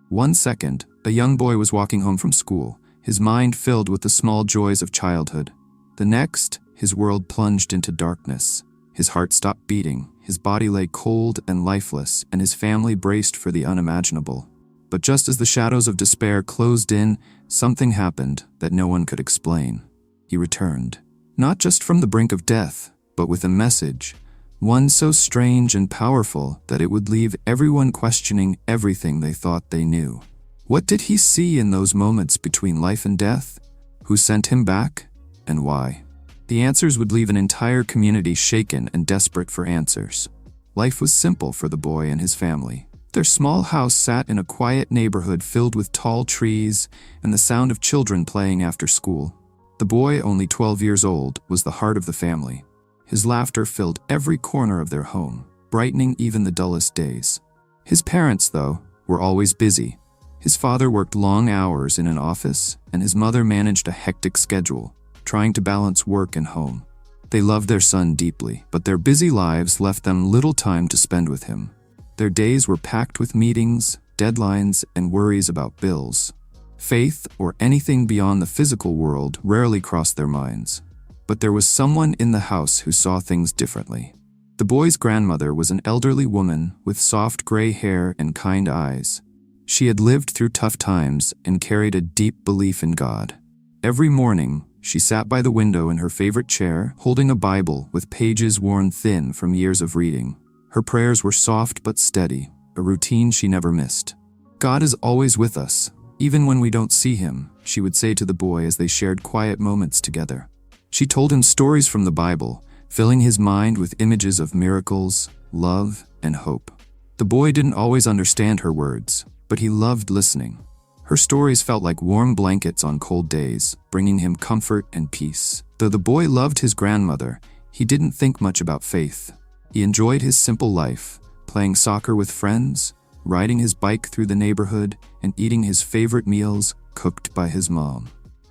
One second, a young boy was walking home from school, his mind filled with the small joys of childhood. The next, his world plunged into darkness. His heart stopped beating, his body lay cold and lifeless, and his family braced for the unimaginable. But just as the shadows of despair closed in, something happened that no one could explain. He returned, not just from the brink of death, but with a message, one so strange and powerful that it would leave everyone questioning everything they thought they knew. What did he see in those moments between life and death? Who sent him back, and why? The answers would leave an entire community shaken and desperate for answers. Life was simple for the boy and his family. Their small house sat in a quiet neighborhood filled with tall trees and the sound of children playing after school. The boy, only 12 years old, was the heart of the family. His laughter filled every corner of their home, brightening even the dullest days. His parents, though, were always busy. His father worked long hours in an office, and his mother managed a hectic schedule, trying to balance work and home. They loved their son deeply, but their busy lives left them little time to spend with him. Their days were packed with meetings, deadlines, and worries about bills. Faith, or anything beyond the physical world, rarely crossed their minds. But there was someone in the house who saw things differently. The boy's grandmother was an elderly woman with soft gray hair and kind eyes. She had lived through tough times and carried a deep belief in God. Every morning, she sat by the window in her favorite chair, holding a Bible with pages worn thin from years of reading. Her prayers were soft but steady, a routine she never missed. "God is always with us, even when we don't see him," she would say to the boy as they shared quiet moments together. She told him stories from the Bible, filling his mind with images of miracles, love, and hope. The boy didn't always understand her words, but he loved listening. Her stories felt like warm blankets on cold days, bringing him comfort and peace. Though the boy loved his grandmother, he didn't think much about faith. He enjoyed his simple life, playing soccer with friends, riding his bike through the neighborhood, and eating his favorite meals cooked by his mom.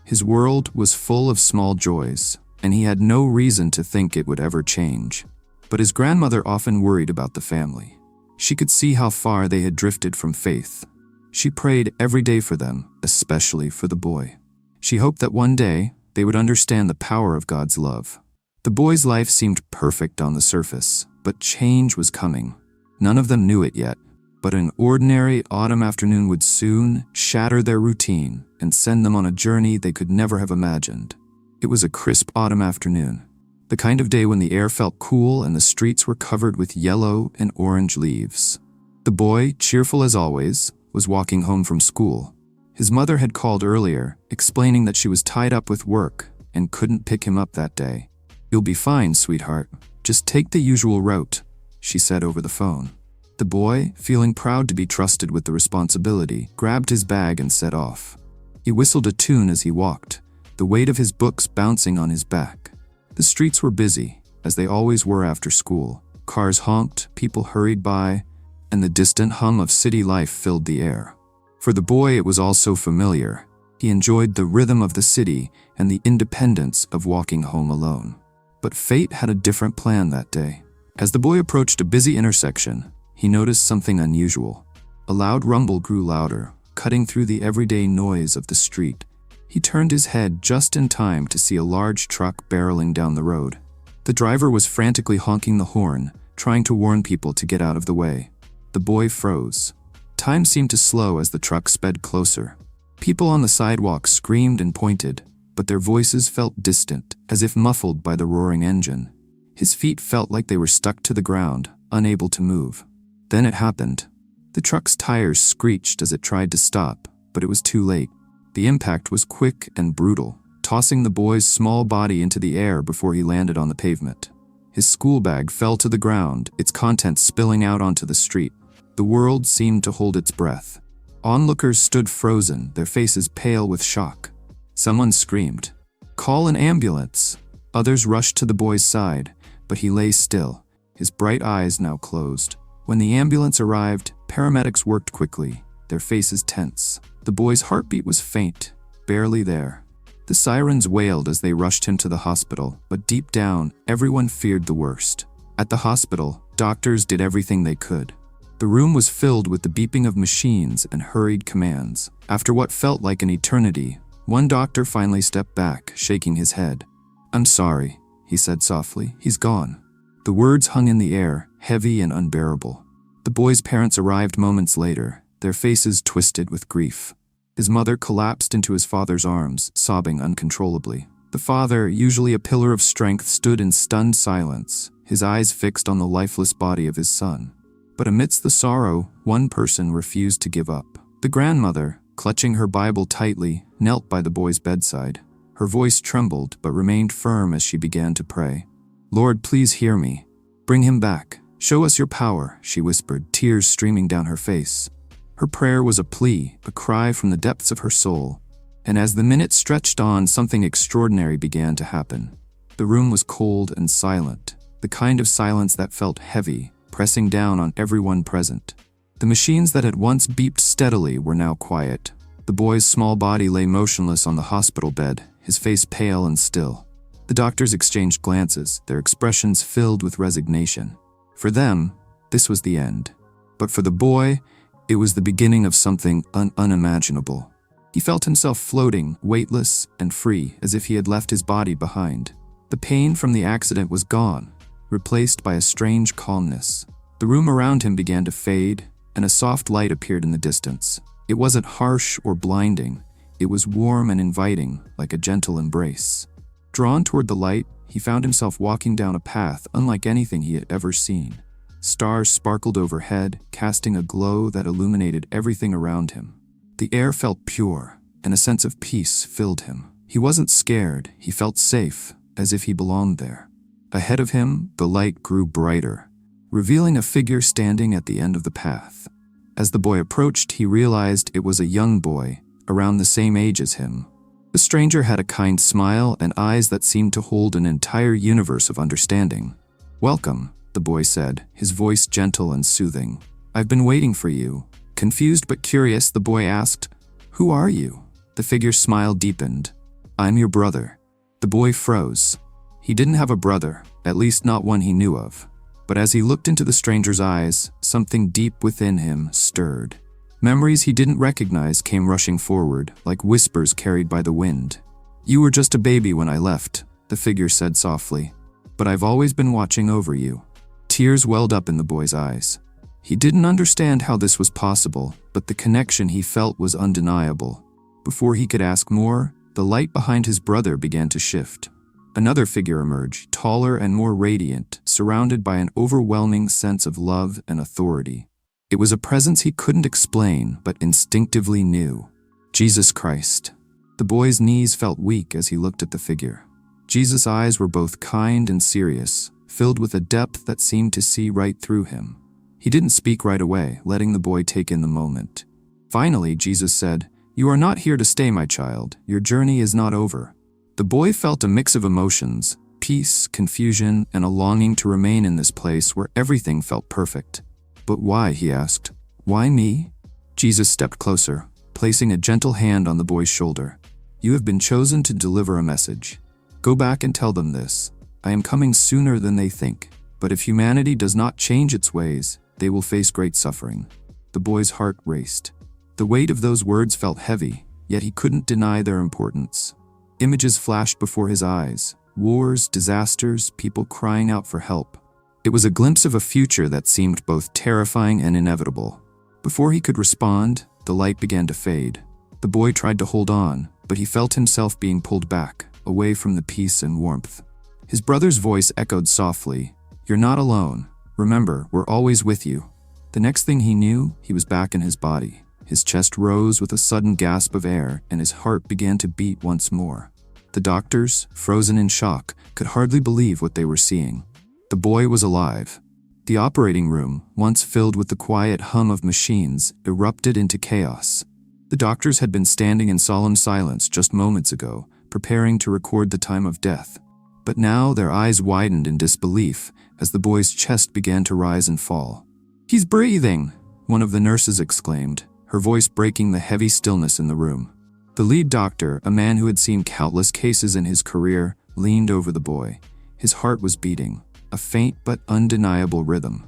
His world was full of small joys, and he had no reason to think it would ever change. But his grandmother often worried about the family. She could see how far they had drifted from faith. She prayed every day for them, especially for the boy. She hoped that one day they would understand the power of God's love. The boy's life seemed perfect on the surface, but change was coming. None of them knew it yet, but an ordinary autumn afternoon would soon shatter their routine and send them on a journey they could never have imagined. It was a crisp autumn afternoon, the kind of day when the air felt cool and the streets were covered with yellow and orange leaves. The boy, cheerful as always, was walking home from school. His mother had called earlier, explaining that she was tied up with work and couldn't pick him up that day. "You'll be fine, sweetheart. Just take the usual route," she said over the phone. The boy, feeling proud to be trusted with the responsibility, grabbed his bag and set off. He whistled a tune as he walked, the weight of his books bouncing on his back. The streets were busy, as they always were after school. Cars honked, people hurried by, and the distant hum of city life filled the air. For the boy, it was all so familiar. He enjoyed the rhythm of the city and the independence of walking home alone. But fate had a different plan that day. As the boy approached a busy intersection, he noticed something unusual. A loud rumble grew louder, cutting through the everyday noise of the street. He turned his head just in time to see a large truck barreling down the road. The driver was frantically honking the horn, trying to warn people to get out of the way. The boy froze. Time seemed to slow as the truck sped closer. People on the sidewalk screamed and pointed, but their voices felt distant, as if muffled by the roaring engine. His feet felt like they were stuck to the ground, unable to move. Then it happened. The truck's tires screeched as it tried to stop, but it was too late. The impact was quick and brutal, tossing the boy's small body into the air before he landed on the pavement. His school bag fell to the ground, its contents spilling out onto the street. The world seemed to hold its breath. Onlookers stood frozen, their faces pale with shock. Someone screamed, "Call an ambulance!" Others rushed to the boy's side, but he lay still, his bright eyes now closed. When the ambulance arrived, paramedics worked quickly, their faces tense. The boy's heartbeat was faint, barely there. The sirens wailed as they rushed him to the hospital, but deep down, everyone feared the worst. At the hospital, doctors did everything they could. The The room was filled with the beeping of machines and hurried commands. After what felt like an eternity, one doctor finally stepped back, shaking his head. "I'm sorry," he said softly. "He's gone." The words hung in the air, heavy and unbearable. The boy's parents arrived moments later, their faces twisted with grief. His mother collapsed into his father's arms, sobbing uncontrollably. The father, usually a pillar of strength, stood in stunned silence, his eyes fixed on the lifeless body of his son. But amidst the sorrow, one person refused to give up. The grandmother, clutching her Bible tightly, knelt by the boy's bedside. Her voice trembled but remained firm as she began to pray. "Lord, please hear me. Bring him back. Show us your power," she whispered, tears streaming down her face. Her prayer was a plea, a cry from the depths of her soul. And as the minutes stretched on, something extraordinary began to happen. The room was cold and silent, the kind of silence that felt heavy, pressing down on everyone present. The machines that had once beeped steadily were now quiet. The boy's small body lay motionless on the hospital bed, his face pale and still. The doctors exchanged glances, their expressions filled with resignation. For them, this was the end. But for the boy, it was the beginning of something unimaginable. He felt himself floating, weightless and free, as if he had left his body behind. The pain from the accident was gone, replaced by a strange calmness. The room around him began to fade, and a soft light appeared in the distance. It wasn't harsh or blinding. It was warm and inviting, like a gentle embrace. Drawn toward the light, he found himself walking down a path unlike anything he had ever seen. Stars sparkled overhead, casting a glow that illuminated everything around him. The air felt pure, and a sense of peace filled him. He wasn't scared, he felt safe, as if he belonged there. Ahead of him, the light grew brighter, revealing a figure standing at the end of the path. As the boy approached, he realized it was a young boy, around the same age as him. The stranger had a kind smile and eyes that seemed to hold an entire universe of understanding. "Welcome," the boy said, his voice gentle and soothing. "I've been waiting for you." Confused but curious, the boy asked, "Who are you?" The figure's smile deepened. "I'm your brother." The boy froze. He didn't have a brother, at least not one he knew of. But as he looked into the stranger's eyes, something deep within him stirred. Memories he didn't recognize came rushing forward, like whispers carried by the wind. "You were just a baby when I left," the figure said softly. "But I've always been watching over you." Tears welled up in the boy's eyes. He didn't understand how this was possible, but the connection he felt was undeniable. Before he could ask more, the light behind his brother began to shift. Another figure emerged, taller and more radiant, surrounded by an overwhelming sense of love and authority. It was a presence he couldn't explain, but instinctively knew. Jesus Christ. The boy's knees felt weak as he looked at the figure. Jesus' eyes were both kind and serious, filled with a depth that seemed to see right through him. He didn't speak right away, letting the boy take in the moment. Finally, Jesus said, "You are not here to stay, my child. Your journey is not over." The boy felt a mix of emotions, peace, confusion, and a longing to remain in this place where everything felt perfect. "But why?" he asked. "Why me?" Jesus stepped closer, placing a gentle hand on the boy's shoulder. "You have been chosen to deliver a message. Go back and tell them this. I am coming sooner than they think. But if humanity does not change its ways, they will face great suffering." The boy's heart raced. The weight of those words felt heavy, yet he couldn't deny their importance. Images flashed before his eyes. Wars, disasters, people crying out for help. It was a glimpse of a future that seemed both terrifying and inevitable. Before he could respond, the light began to fade. The boy tried to hold on, but he felt himself being pulled back, away from the peace and warmth. His brother's voice echoed softly, "You're not alone. Remember, we're always with you." The next thing he knew, he was back in his body. His chest rose with a sudden gasp of air, and his heart began to beat once more. The doctors, frozen in shock, could hardly believe what they were seeing. The boy was alive. The operating room, once filled with the quiet hum of machines, erupted into chaos. The doctors had been standing in solemn silence just moments ago, preparing to record the time of death. But now their eyes widened in disbelief as the boy's chest began to rise and fall. "He's breathing!" one of the nurses exclaimed, her voice breaking the heavy stillness in the room. The lead doctor, a man who had seen countless cases in his career, leaned over the boy. His heart was beating, a faint but undeniable rhythm.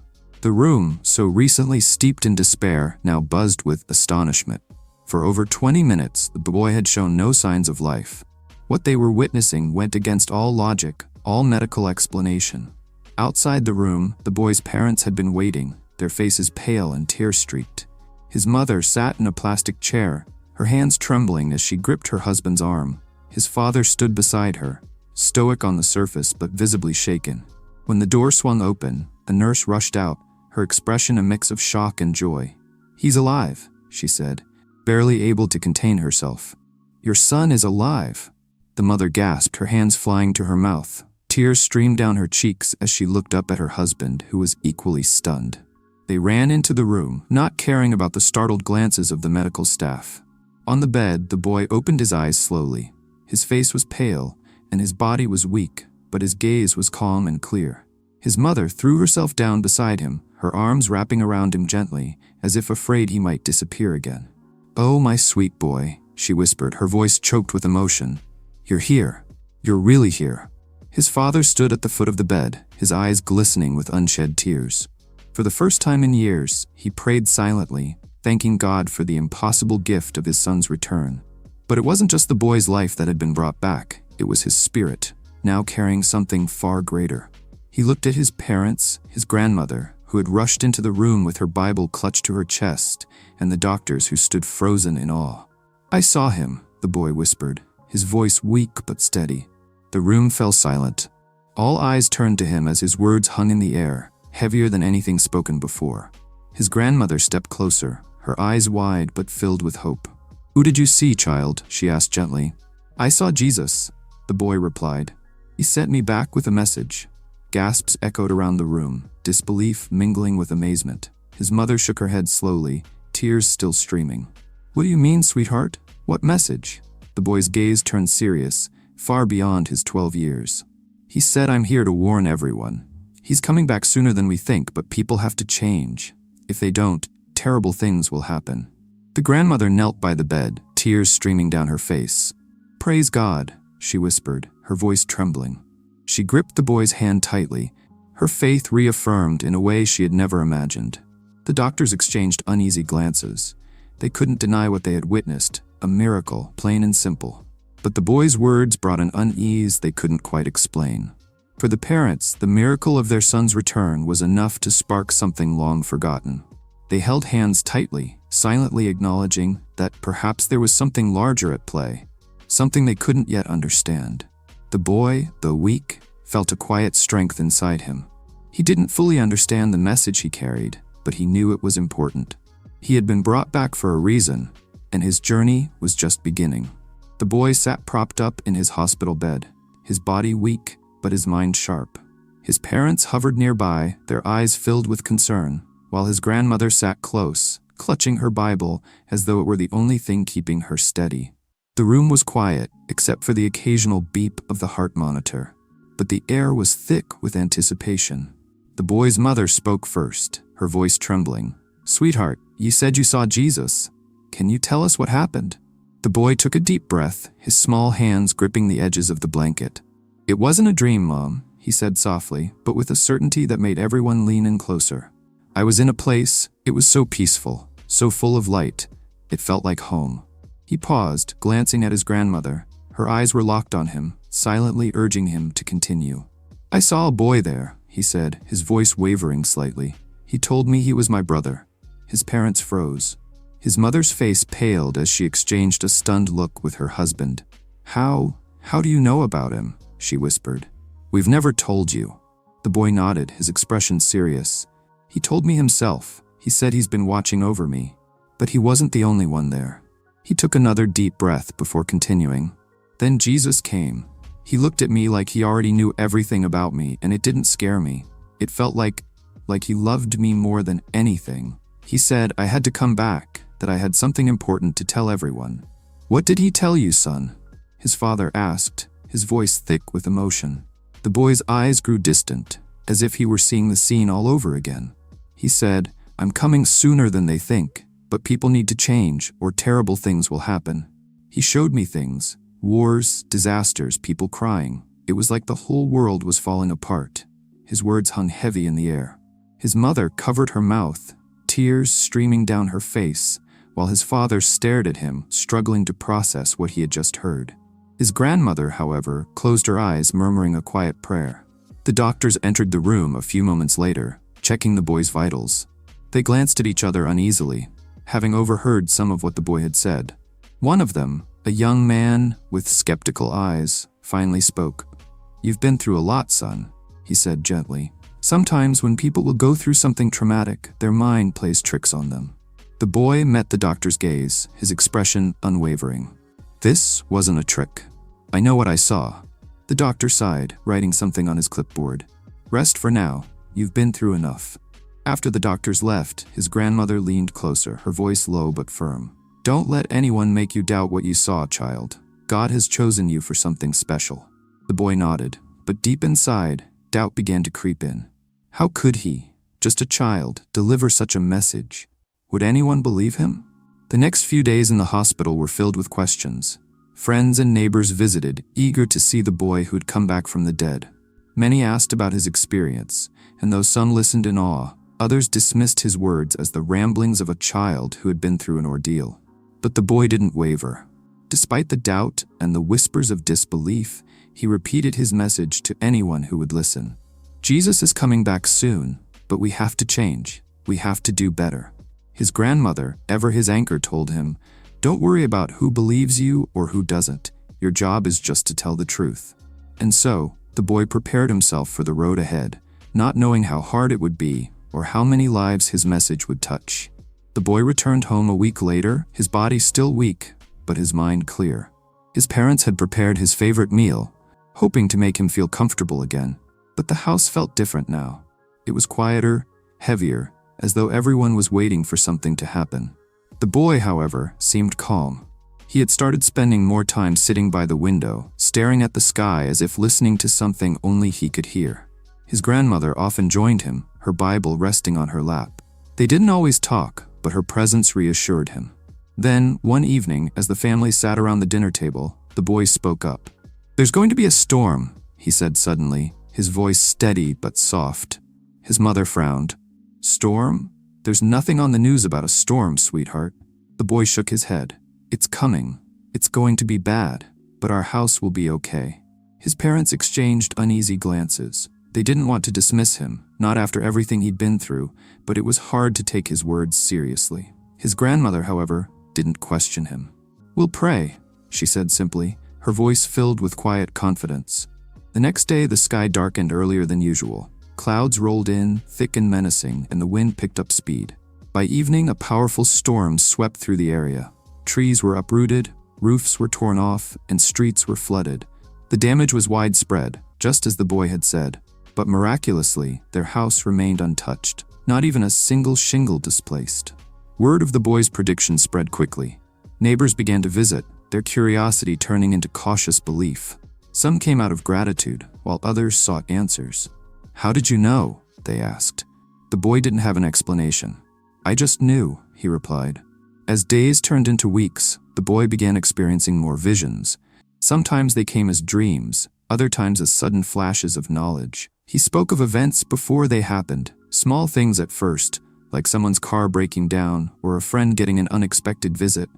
The room, so recently steeped in despair, now buzzed with astonishment. For over 20 minutes, the boy had shown no signs of life. What they were witnessing went against all logic, all medical explanation. Outside the room, the boy's parents had been waiting, their faces pale and tear-streaked. His mother sat in a plastic chair, her hands trembling as she gripped her husband's arm. His father stood beside her, stoic on the surface but visibly shaken. When the door swung open, the nurse rushed out, her expression a mix of shock and joy. "He's alive," she said, barely able to contain herself. "Your son is alive." The mother gasped, her hands flying to her mouth. Tears streamed down her cheeks as she looked up at her husband, who was equally stunned. They ran into the room, not caring about the startled glances of the medical staff. On the bed, the boy opened his eyes slowly. His face was pale, and his body was weak, but his gaze was calm and clear. His mother threw herself down beside him, her arms wrapping around him gently, as if afraid he might disappear again. "Oh, my sweet boy," she whispered, her voice choked with emotion. "You're here. You're really here." His father stood at the foot of the bed, his eyes glistening with unshed tears. For the first time in years, he prayed silently, thanking God for the impossible gift of his son's return. But it wasn't just the boy's life that had been brought back, it was his spirit, now carrying something far greater. He looked at his parents, his grandmother, who had rushed into the room with her Bible clutched to her chest, and the doctors who stood frozen in awe. "I saw him," the boy whispered, his voice weak but steady. The room fell silent. All eyes turned to him as his words hung in the air, heavier than anything spoken before. His grandmother stepped closer, her eyes wide but filled with hope. "Who did you see, child?" she asked gently. "I saw Jesus," the boy replied. "He sent me back with a message." Gasps echoed around the room, disbelief mingling with amazement. His mother shook her head slowly, tears still streaming. "What do you mean, sweetheart? What message?" The boy's gaze turned serious, far beyond his 12 years. "He said, I'm here to warn everyone. He's coming back sooner than we think, but people have to change. If they don't, terrible things will happen." The grandmother knelt by the bed, tears streaming down her face. "Praise God," she whispered, her voice trembling. She gripped the boy's hand tightly, her faith reaffirmed in a way she had never imagined. The doctors exchanged uneasy glances. They couldn't deny what they had witnessed, a miracle, plain and simple. But the boy's words brought an unease they couldn't quite explain. For the parents, the miracle of their son's return was enough to spark something long forgotten. They held hands tightly, silently acknowledging that perhaps there was something larger at play, something they couldn't yet understand. The boy, though weak, felt a quiet strength inside him. He didn't fully understand the message he carried, but he knew it was important. He had been brought back for a reason, and his journey was just beginning. The boy sat propped up in his hospital bed, his body weak, but his mind sharp. His parents hovered nearby, their eyes filled with concern, while his grandmother sat close, clutching her Bible as though it were the only thing keeping her steady. The room was quiet, except for the occasional beep of the heart monitor, but the air was thick with anticipation. The boy's mother spoke first, her voice trembling. "Sweetheart, you said you saw Jesus. Can you tell us what happened?" The boy took a deep breath, his small hands gripping the edges of the blanket. "It wasn't a dream, Mom," he said softly, but with a certainty that made everyone lean in closer. "I was in a place, it was so peaceful, so full of light, it felt like home." He paused, glancing at his grandmother. Her eyes were locked on him, silently urging him to continue. "I saw a boy there," he said, his voice wavering slightly. "He told me he was my brother." His parents froze. His mother's face paled as she exchanged a stunned look with her husband. How do you know about him?" she whispered. "We've never told you." The boy nodded, his expression serious. "He told me himself. He said he's been watching over me. But he wasn't the only one there." He took another deep breath before continuing. "Then Jesus came. He looked at me like he already knew everything about me, and it didn't scare me. It felt like he loved me more than anything. He said I had to come back, that I had something important to tell everyone." "What did he tell you, son?" his father asked, his voice thick with emotion. The boy's eyes grew distant, as if he were seeing the scene all over again. He said, "I'm coming sooner than they think, but people need to change or terrible things will happen." He showed me things, wars, disasters, people crying. It was like the whole world was falling apart. His words hung heavy in the air. His mother covered her mouth, tears streaming down her face, while his father stared at him, struggling to process what he had just heard. His grandmother, however, closed her eyes, murmuring a quiet prayer. The doctors entered the room a few moments later, checking the boy's vitals. They glanced at each other uneasily, having overheard some of what the boy had said. One of them, a young man with skeptical eyes, finally spoke. "You've been through a lot, son," he said gently. "Sometimes when people will go through something traumatic, their mind plays tricks on them." The boy met the doctor's gaze, his expression unwavering. "This wasn't a trick. I know what I saw." The doctor sighed, writing something on his clipboard. "Rest for now. You've been through enough." After the doctors left, his grandmother leaned closer, her voice low but firm. "Don't let anyone make you doubt what you saw, child. God has chosen you for something special." The boy nodded, but deep inside, doubt began to creep in. How could he, just a child, deliver such a message? Would anyone believe him? The next few days in the hospital were filled with questions. Friends and neighbors visited, eager to see the boy who had come back from the dead. Many asked about his experience, and though some listened in awe, others dismissed his words as the ramblings of a child who had been through an ordeal. But the boy didn't waver. Despite the doubt and the whispers of disbelief, he repeated his message to anyone who would listen. Jesus is coming back soon, but we have to change. We have to do better. His grandmother, ever his anchor, told him, "Don't worry about who believes you or who doesn't. Your job is just to tell the truth." And so, the boy prepared himself for the road ahead, not knowing how hard it would be or how many lives his message would touch. The boy returned home a week later, his body still weak, but his mind clear. His parents had prepared his favorite meal, hoping to make him feel comfortable again. But the house felt different now. It was quieter, heavier, as though everyone was waiting for something to happen. The boy, however, seemed calm. He had started spending more time sitting by the window, staring at the sky as if listening to something only he could hear. His grandmother often joined him, her Bible resting on her lap. They didn't always talk, but her presence reassured him. Then, one evening, as the family sat around the dinner table, the boy spoke up. "There's going to be a storm," he said suddenly, his voice steady but soft. His mother frowned. "Storm? There's nothing on the news about a storm, sweetheart." The boy shook his head. "It's coming. It's going to be bad, but our house will be okay." His parents exchanged uneasy glances. They didn't want to dismiss him, not after everything he'd been through, but it was hard to take his words seriously. His grandmother, however, didn't question him. "We'll pray," she said simply, her voice filled with quiet confidence. The next day, the sky darkened earlier than usual. Clouds rolled in, thick and menacing, and the wind picked up speed. By evening, a powerful storm swept through the area. Trees were uprooted, roofs were torn off, and streets were flooded. The damage was widespread, just as the boy had said. But miraculously, their house remained untouched, not even a single shingle displaced. Word of the boy's prediction spread quickly. Neighbors began to visit, their curiosity turning into cautious belief. Some came out of gratitude, while others sought answers. "How did you know?" they asked. The boy didn't have an explanation. "I just knew," he replied. As days turned into weeks, the boy began experiencing more visions. Sometimes they came as dreams, other times as sudden flashes of knowledge. He spoke of events before they happened, small things at first, like someone's car breaking down or a friend getting an unexpected visit.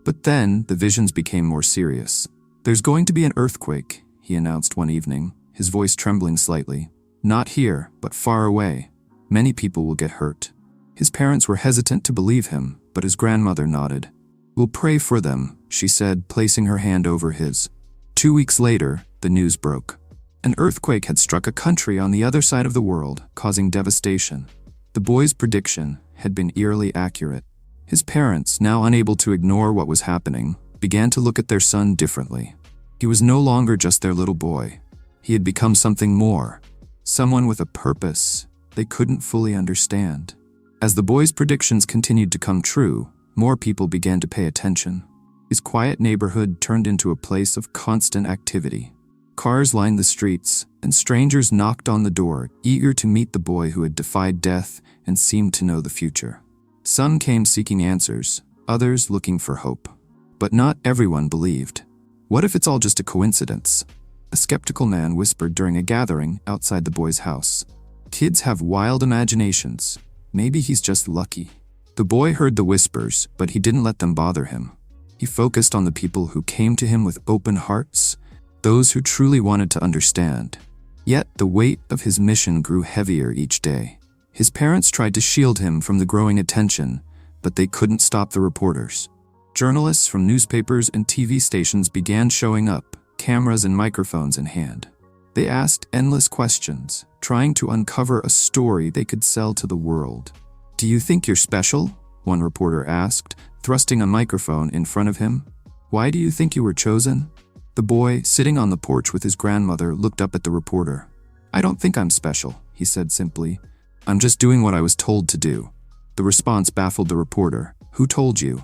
But then, the visions became more serious. "There's going to be an earthquake," he announced one evening, his voice trembling slightly. "Not here, but far away. Many people will get hurt." His parents were hesitant to believe him, but his grandmother nodded. "We'll pray for them," she said, placing her hand over his. 2 weeks later, the news broke. An earthquake had struck a country on the other side of the world, causing devastation. The boy's prediction had been eerily accurate. His parents, now unable to ignore what was happening, began to look at their son differently. He was no longer just their little boy. He had become something more, someone with a purpose they couldn't fully understand. As the boy's predictions continued to come true, more people began to pay attention. His quiet neighborhood turned into a place of constant activity. Cars lined the streets, and strangers knocked on the door, eager to meet the boy who had defied death and seemed to know the future. Some came seeking answers, others looking for hope. But not everyone believed. "What if it's all just a coincidence?" a skeptical man whispered during a gathering outside the boy's house. Kids have wild imaginations. Maybe he's just lucky. The boy heard the whispers, but he didn't let them bother him. He focused on the people who came to him with open hearts, those who truly wanted to understand. Yet the weight of his mission grew heavier each day. His parents tried to shield him from the growing attention, but they couldn't stop the reporters. Journalists from newspapers and TV stations began showing up, cameras and microphones in hand. They asked endless questions, trying to uncover a story they could sell to the world. "Do you think you're special?" one reporter asked, thrusting a microphone in front of him. "Why do you think you were chosen?" The boy, sitting on the porch with his grandmother, looked up at the reporter. "I don't think I'm special," he said simply. "I'm just doing what I was told to do." The response baffled the reporter. "Who told you?"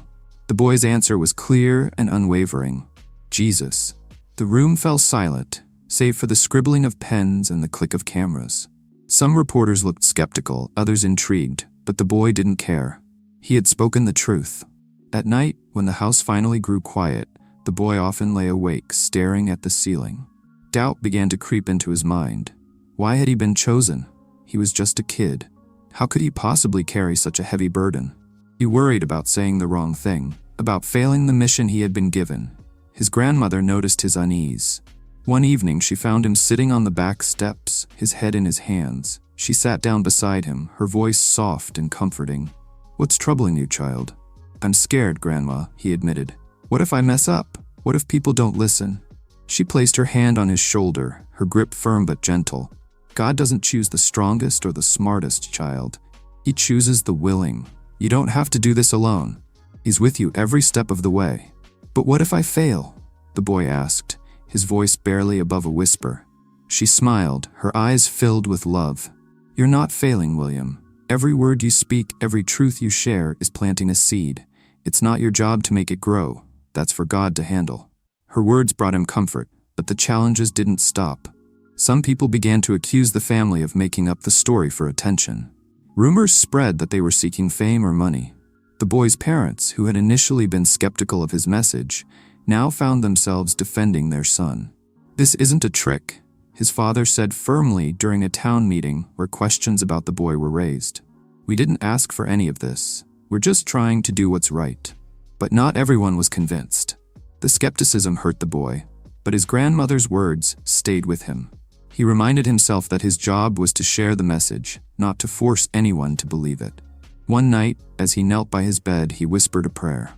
The boy's answer was clear and unwavering. "Jesus." The room fell silent, save for the scribbling of pens and the click of cameras. Some reporters looked skeptical, others intrigued, but the boy didn't care. He had spoken the truth. At night, when the house finally grew quiet, the boy often lay awake, staring at the ceiling. Doubt began to creep into his mind. Why had he been chosen? He was just a kid. How could he possibly carry such a heavy burden? He worried about saying the wrong thing, about failing the mission he had been given. His grandmother noticed his unease. One evening, she found him sitting on the back steps, his head in his hands. She sat down beside him, her voice soft and comforting. "What's troubling you, child?" "I'm scared, Grandma," he admitted. "What if I mess up? What if people don't listen?" She placed her hand on his shoulder, her grip firm but gentle. "God doesn't choose the strongest or the smartest, child. He chooses the willing. You don't have to do this alone. He's with you every step of the way." "But what if I fail?" the boy asked, his voice barely above a whisper. She smiled, her eyes filled with love. "You're not failing, William. Every word you speak, every truth you share is planting a seed. It's not your job to make it grow. That's for God to handle." Her words brought him comfort, but the challenges didn't stop. Some people began to accuse the family of making up the story for attention. Rumors spread that they were seeking fame or money. The boy's parents, who had initially been skeptical of his message, now found themselves defending their son. "This isn't a trick," his father said firmly during a town meeting where questions about the boy were raised. "We didn't ask for any of this. We're just trying to do what's right." But not everyone was convinced. The skepticism hurt the boy, but his grandmother's words stayed with him. He reminded himself that his job was to share the message, not to force anyone to believe it. One night, as he knelt by his bed, he whispered a prayer.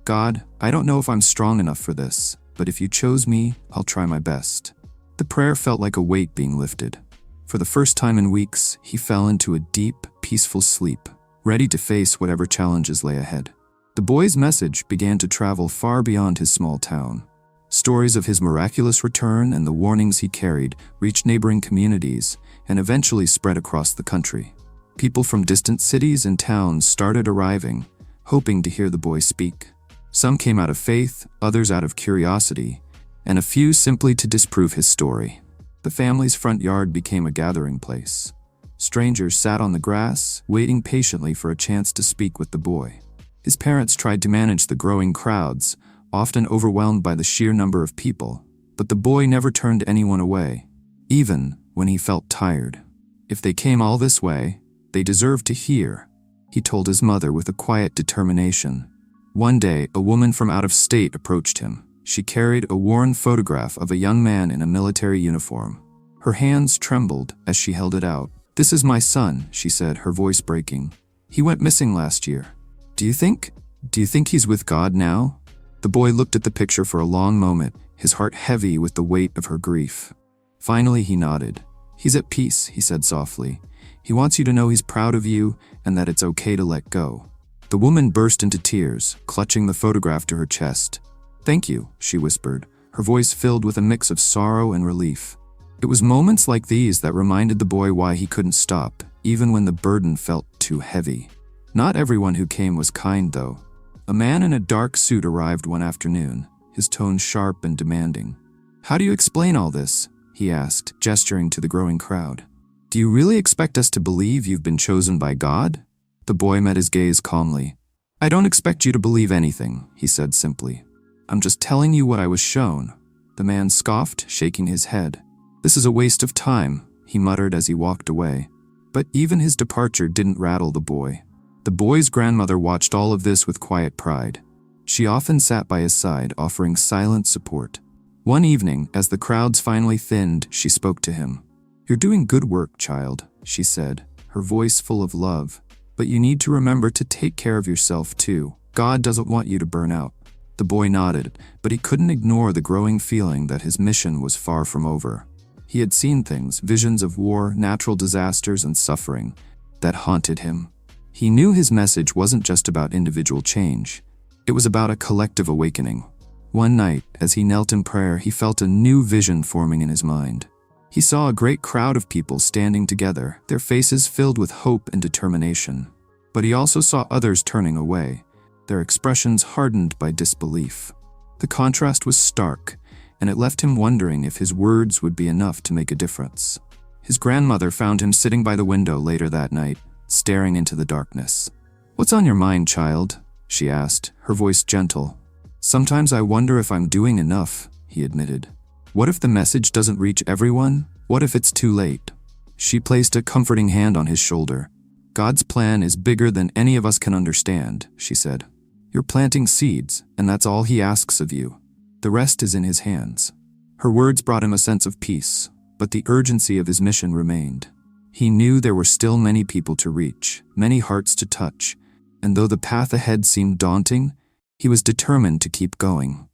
"God, I don't know if I'm strong enough for this, but if you chose me, I'll try my best." The prayer felt like a weight being lifted. For the first time in weeks, he fell into a deep, peaceful sleep, ready to face whatever challenges lay ahead. The boy's message began to travel far beyond his small town. Stories of his miraculous return and the warnings he carried reached neighboring communities and eventually spread across the country. People from distant cities and towns started arriving, hoping to hear the boy speak. Some came out of faith, others out of curiosity, and a few simply to disprove his story. The family's front yard became a gathering place. Strangers sat on the grass, waiting patiently for a chance to speak with the boy. His parents tried to manage the growing crowds, often overwhelmed by the sheer number of people, but the boy never turned anyone away, even when he felt tired. If they came all this way, they deserved to hear, he told his mother with a quiet determination. One day, a woman from out of state approached him. She carried a worn photograph of a young man in a military uniform. Her hands trembled as she held it out. "This is my son," she said, her voice breaking. "He went missing last year. Do you think he's with God now?" The boy looked at the picture for a long moment, his heart heavy with the weight of her grief. Finally, he nodded. "He's at peace," he said softly. "He wants you to know he's proud of you and that it's okay to let go." The woman burst into tears, clutching the photograph to her chest. "Thank you," she whispered, her voice filled with a mix of sorrow and relief. It was moments like these that reminded the boy why he couldn't stop, even when the burden felt too heavy. Not everyone who came was kind, though. A man in a dark suit arrived one afternoon, his tone sharp and demanding. "How do you explain all this?" he asked, gesturing to the growing crowd. "Do you really expect us to believe you've been chosen by God?" The boy met his gaze calmly. "I don't expect you to believe anything," he said simply. "I'm just telling you what I was shown." The man scoffed, shaking his head. "This is a waste of time," he muttered as he walked away. But even his departure didn't rattle the boy. The boy's grandmother watched all of this with quiet pride. She often sat by his side, offering silent support. One evening, as the crowds finally thinned, she spoke to him. "You're doing good work, child," she said, her voice full of love. "But you need to remember to take care of yourself too. God doesn't want you to burn out." The boy nodded, but he couldn't ignore the growing feeling that his mission was far from over. He had seen things, visions of war, natural disasters, and suffering, that haunted him. He knew his message wasn't just about individual change. It was about a collective awakening. One night, as he knelt in prayer, he felt a new vision forming in his mind. He saw a great crowd of people standing together, their faces filled with hope and determination. But he also saw others turning away, their expressions hardened by disbelief. The contrast was stark, and it left him wondering if his words would be enough to make a difference. His grandmother found him sitting by the window later that night, staring into the darkness. "What's on your mind, child?" she asked, her voice gentle. "Sometimes I wonder if I'm doing enough," he admitted. "What if the message doesn't reach everyone? What if it's too late?" She placed a comforting hand on his shoulder. "God's plan is bigger than any of us can understand," she said. "You're planting seeds, and that's all He asks of you. The rest is in His hands." Her words brought him a sense of peace, but the urgency of his mission remained. He knew there were still many people to reach, many hearts to touch, and though the path ahead seemed daunting, he was determined to keep going.